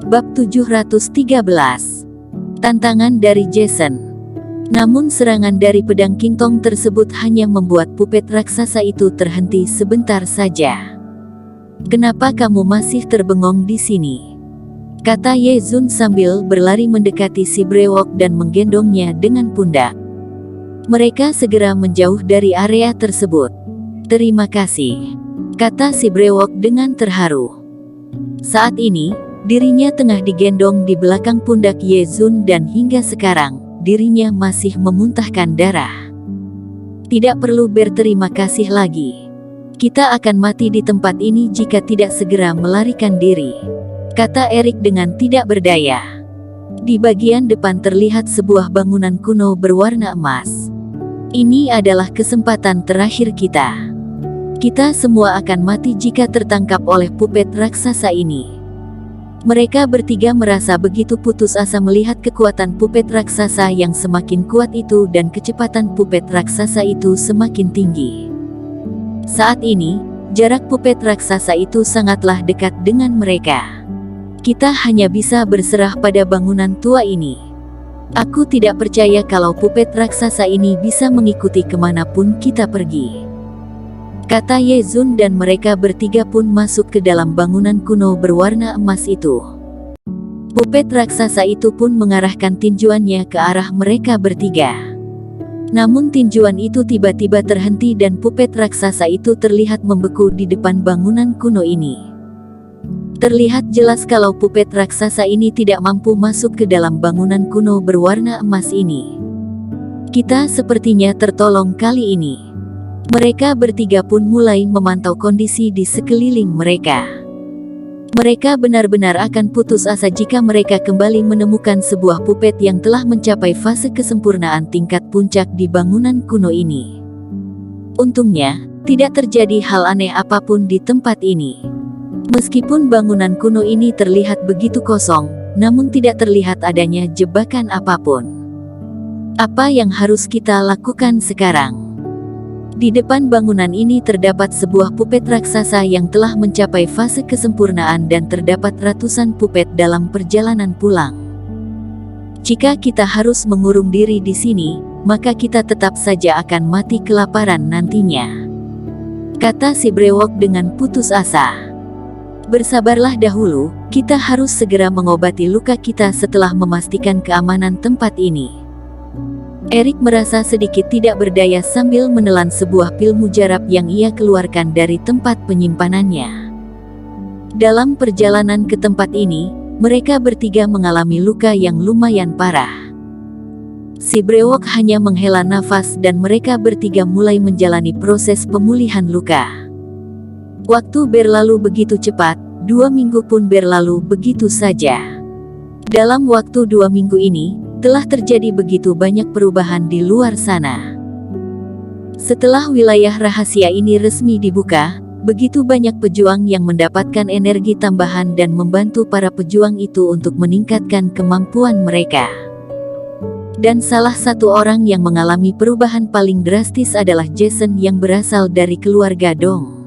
Bab 713. Tantangan dari Jason. Namun serangan dari pedang King Tong tersebut hanya membuat puppet raksasa itu terhenti sebentar saja. "Kenapa kamu masih terbengong di sini?" kata Ye Zun sambil berlari mendekati si brewok dan menggendongnya dengan pundak. Mereka segera menjauh dari area tersebut. "Terima kasih," kata si brewok dengan terharu. Saat ini, dirinya tengah digendong di belakang pundak Ye Zun dan hingga sekarang, dirinya masih memuntahkan darah. "Tidak perlu berterima kasih lagi. Kita akan mati di tempat ini jika tidak segera melarikan diri," kata Erik dengan tidak berdaya. Di bagian depan terlihat sebuah bangunan kuno berwarna emas. "Ini adalah kesempatan terakhir kita. Kita semua akan mati jika tertangkap oleh puppet raksasa ini." Mereka bertiga merasa begitu putus asa melihat kekuatan puppet raksasa yang semakin kuat itu dan kecepatan puppet raksasa itu semakin tinggi. Saat ini, jarak puppet raksasa itu sangatlah dekat dengan mereka. "Kita hanya bisa berserah pada bangunan tua ini. Aku tidak percaya kalau puppet raksasa ini bisa mengikuti kemanapun kita pergi," kata Ye Zun dan mereka bertiga pun masuk ke dalam bangunan kuno berwarna emas itu. Puppet raksasa itu pun mengarahkan tinjuannya ke arah mereka bertiga. Namun tinjuan itu tiba-tiba terhenti dan puppet raksasa itu terlihat membeku di depan bangunan kuno ini. Terlihat jelas kalau puppet raksasa ini tidak mampu masuk ke dalam bangunan kuno berwarna emas ini. "Kita sepertinya tertolong kali ini." Mereka bertiga pun mulai memantau kondisi di sekeliling mereka. Mereka benar-benar akan putus asa jika mereka kembali menemukan sebuah puppet yang telah mencapai fase kesempurnaan tingkat puncak di bangunan kuno ini. Untungnya, tidak terjadi hal aneh apapun di tempat ini. Meskipun bangunan kuno ini terlihat begitu kosong, namun tidak terlihat adanya jebakan apapun. "Apa yang harus kita lakukan sekarang?" Di depan bangunan ini terdapat sebuah puppet raksasa yang telah mencapai fase kesempurnaan dan terdapat ratusan puppet dalam perjalanan pulang. "Jika kita harus mengurung diri di sini, maka kita tetap saja akan mati kelaparan nantinya," kata si brewok dengan putus asa. "Bersabarlah dahulu, kita harus segera mengobati luka kita setelah memastikan keamanan tempat ini." Erik merasa sedikit tidak berdaya sambil menelan sebuah pil mujarab yang ia keluarkan dari tempat penyimpanannya. Dalam perjalanan ke tempat ini, mereka bertiga mengalami luka yang lumayan parah. Si brewok hanya menghela nafas dan mereka bertiga mulai menjalani proses pemulihan luka. Waktu berlalu begitu cepat, 2 minggu pun berlalu begitu saja. Dalam waktu 2 minggu ini, telah terjadi begitu banyak perubahan di luar sana. Setelah wilayah rahasia ini resmi dibuka, begitu banyak pejuang yang mendapatkan energi tambahan dan membantu para pejuang itu untuk meningkatkan kemampuan mereka. Dan salah satu orang yang mengalami perubahan paling drastis adalah Jason yang berasal dari keluarga Dong.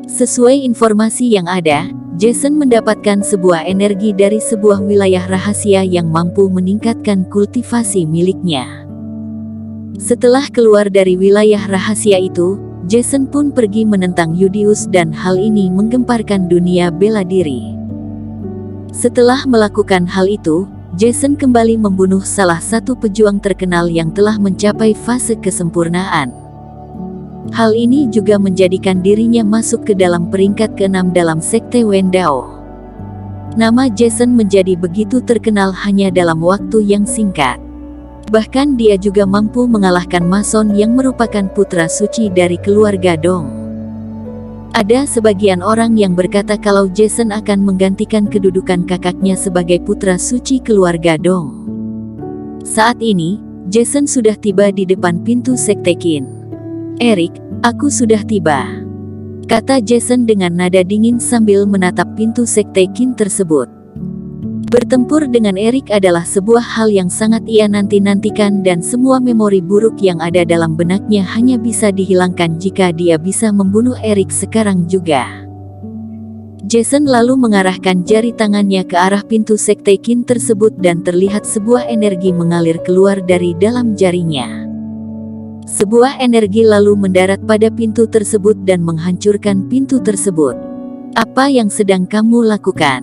Sesuai informasi yang ada, Jason mendapatkan sebuah energi dari sebuah wilayah rahasia yang mampu meningkatkan kultivasi miliknya. Setelah keluar dari wilayah rahasia itu, Jason pun pergi menentang Yudius dan hal ini menggemparkan dunia bela diri. Setelah melakukan hal itu, Jason kembali membunuh salah satu pejuang terkenal yang telah mencapai fase kesempurnaan. Hal ini juga menjadikan dirinya masuk ke dalam peringkat ke-6 dalam sekte Wendao. Nama Jason menjadi begitu terkenal hanya dalam waktu yang singkat. Bahkan dia juga mampu mengalahkan Mason yang merupakan putra suci dari keluarga Dong. Ada sebagian orang yang berkata kalau Jason akan menggantikan kedudukan kakaknya sebagai putra suci keluarga Dong. Saat ini, Jason sudah tiba di depan pintu sekte Qin. "Erik, aku sudah tiba," kata Jason dengan nada dingin sambil menatap pintu sekte Qin tersebut. Bertempur dengan Erik adalah sebuah hal yang sangat ia nanti-nantikan dan semua memori buruk yang ada dalam benaknya hanya bisa dihilangkan jika dia bisa membunuh Erik sekarang juga. Jason lalu mengarahkan jari tangannya ke arah pintu sekte Qin tersebut dan terlihat sebuah energi mengalir keluar dari dalam jarinya. Sebuah energi lalu mendarat pada pintu tersebut dan menghancurkan pintu tersebut. "Apa yang sedang kamu lakukan?"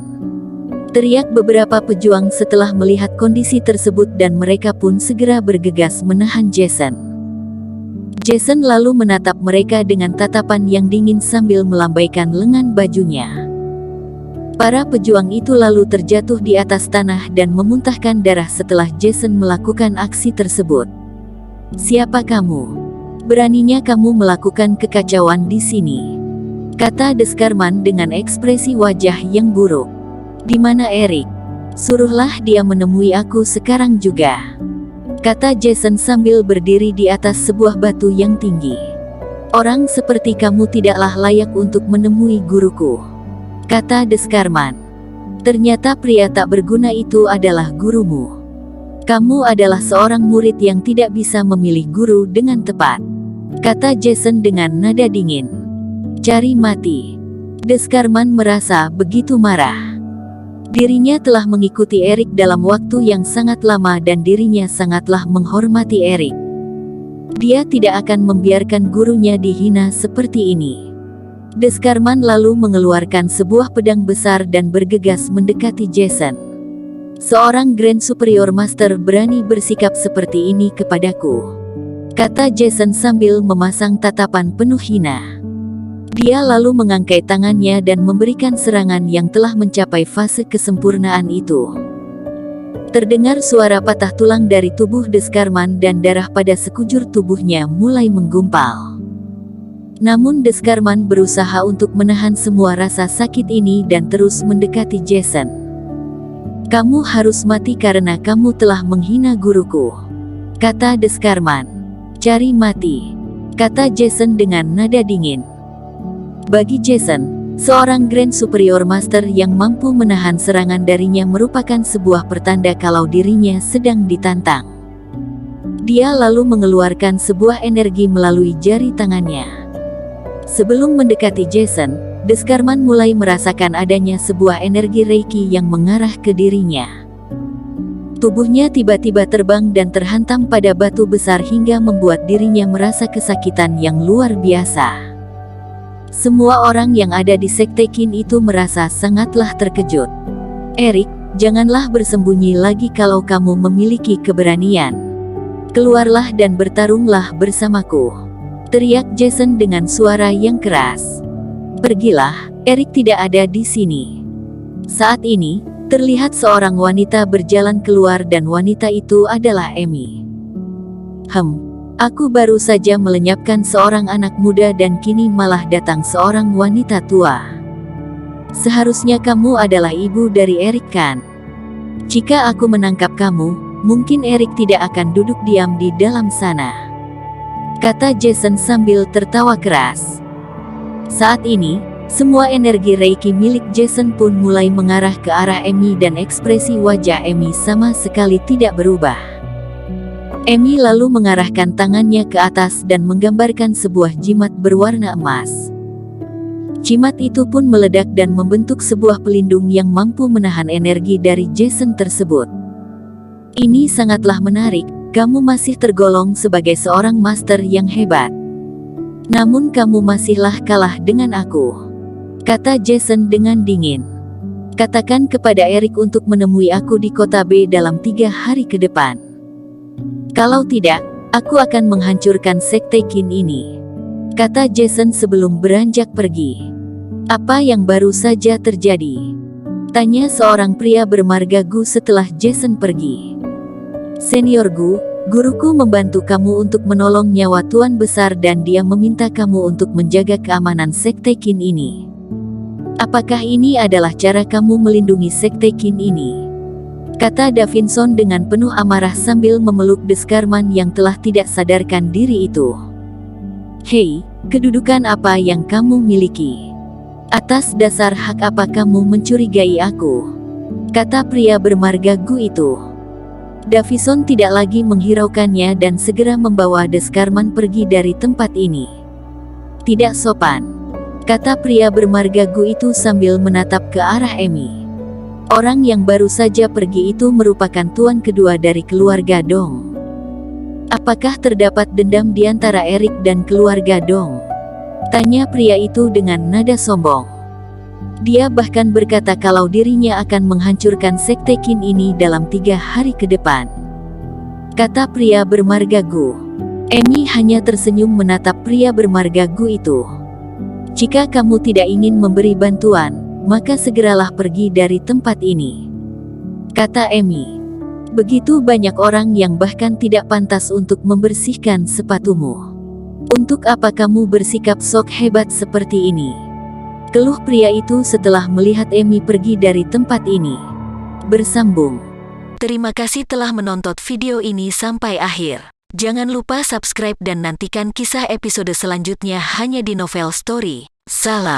teriak beberapa pejuang setelah melihat kondisi tersebut dan mereka pun segera bergegas menahan Jason. Jason lalu menatap mereka dengan tatapan yang dingin sambil melambaikan lengan bajunya. Para pejuang itu lalu terjatuh di atas tanah dan memuntahkan darah setelah Jason melakukan aksi tersebut. "Siapa kamu? Beraninya kamu melakukan kekacauan di sini?" kata Deskarman dengan ekspresi wajah yang buruk. "Di mana Erik? Suruhlah dia menemui aku sekarang juga," kata Jason sambil berdiri di atas sebuah batu yang tinggi. "Orang seperti kamu tidaklah layak untuk menemui guruku," kata Deskarman. "Ternyata pria tak berguna itu adalah gurumu. Kamu adalah seorang murid yang tidak bisa memilih guru dengan tepat," kata Jason dengan nada dingin. "Cari mati." Deskarman merasa begitu marah. Dirinya telah mengikuti Erik dalam waktu yang sangat lama dan dirinya sangatlah menghormati Erik. Dia tidak akan membiarkan gurunya dihina seperti ini. Deskarman lalu mengeluarkan sebuah pedang besar dan bergegas mendekati Jason. "Seorang Grand Superior Master berani bersikap seperti ini kepadaku," kata Jason sambil memasang tatapan penuh hina. Dia lalu mengangkat tangannya dan memberikan serangan yang telah mencapai fase kesempurnaan itu. Terdengar suara patah tulang dari tubuh Deskarman dan darah pada sekujur tubuhnya mulai menggumpal. Namun Deskarman berusaha untuk menahan semua rasa sakit ini dan terus mendekati Jason. "Kamu harus mati karena kamu telah menghina guruku," kata Deskarman. "Cari mati," kata Jason dengan nada dingin. Bagi Jason, seorang Grand Superior Master yang mampu menahan serangan darinya merupakan sebuah pertanda kalau dirinya sedang ditantang. Dia lalu mengeluarkan sebuah energi melalui jari tangannya. Sebelum mendekati Jason, Deskarman mulai merasakan adanya sebuah energi Reiki yang mengarah ke dirinya. Tubuhnya tiba-tiba terbang dan terhantam pada batu besar hingga membuat dirinya merasa kesakitan yang luar biasa. Semua orang yang ada di sekte Qin itu merasa sangatlah terkejut. "Erik, janganlah bersembunyi lagi kalau kamu memiliki keberanian. Keluarlah dan bertarunglah bersamaku," teriak Jason dengan suara yang keras. "Pergilah, Erik tidak ada di sini." Saat ini, terlihat seorang wanita berjalan keluar dan wanita itu adalah Amy. Aku baru saja melenyapkan seorang anak muda dan kini malah datang seorang wanita tua. Seharusnya kamu adalah ibu dari Erik kan? Jika aku menangkap kamu, mungkin Erik tidak akan duduk diam di dalam sana," kata Jason sambil tertawa keras. Saat ini, semua energi Reiki milik Jason pun mulai mengarah ke arah Amy dan ekspresi wajah Amy sama sekali tidak berubah. Amy lalu mengarahkan tangannya ke atas dan menggambarkan sebuah jimat berwarna emas. Jimat itu pun meledak dan membentuk sebuah pelindung yang mampu menahan energi dari Jason tersebut. "Ini sangatlah menarik, kamu masih tergolong sebagai seorang master yang hebat. Namun kamu masihlah kalah dengan aku," kata Jason dengan dingin. "Katakan kepada Erik untuk menemui aku di kota B dalam 3 hari ke depan. Kalau tidak, aku akan menghancurkan sekte Qin ini," kata Jason sebelum beranjak pergi. "Apa yang baru saja terjadi?" tanya seorang pria bermarga Gu setelah Jason pergi. "Senior Gu, guruku membantu kamu untuk menolong nyawa Tuan Besar dan dia meminta kamu untuk menjaga keamanan sekte Qin ini. Apakah ini adalah cara kamu melindungi sekte Qin ini?" kata Davinson dengan penuh amarah sambil memeluk Deskarman yang telah tidak sadarkan diri itu. "Hei, kedudukan apa yang kamu miliki? Atas dasar hak apa kamu mencurigai aku?" kata pria bermarga Gu itu. Davison tidak lagi menghiraukannya dan segera membawa Deskarman pergi dari tempat ini. "Tidak sopan. kata pria bermarga Gu itu sambil menatap ke arah Emi. Orang yang baru saja pergi itu merupakan tuan kedua dari keluarga Dong. Apakah terdapat dendam di antara Erik dan keluarga Dong? Tanya pria itu dengan nada sombong. Dia bahkan berkata kalau dirinya akan menghancurkan sekte Qin ini dalam 3 hari ke depan. Kata pria bermarga Gu. Emi hanya tersenyum menatap pria bermarga Gu itu. Jika kamu tidak ingin memberi bantuan, maka segeralah pergi dari tempat ini. Kata Emi. Begitu banyak orang yang bahkan tidak pantas untuk membersihkan sepatumu. Untuk apa kamu bersikap sok hebat seperti ini? Keluh pria itu setelah melihat Emi pergi dari tempat ini. Bersambung. Terima kasih telah menonton video ini sampai akhir. Jangan lupa subscribe dan nantikan kisah episode selanjutnya hanya di Novel Story. Salam.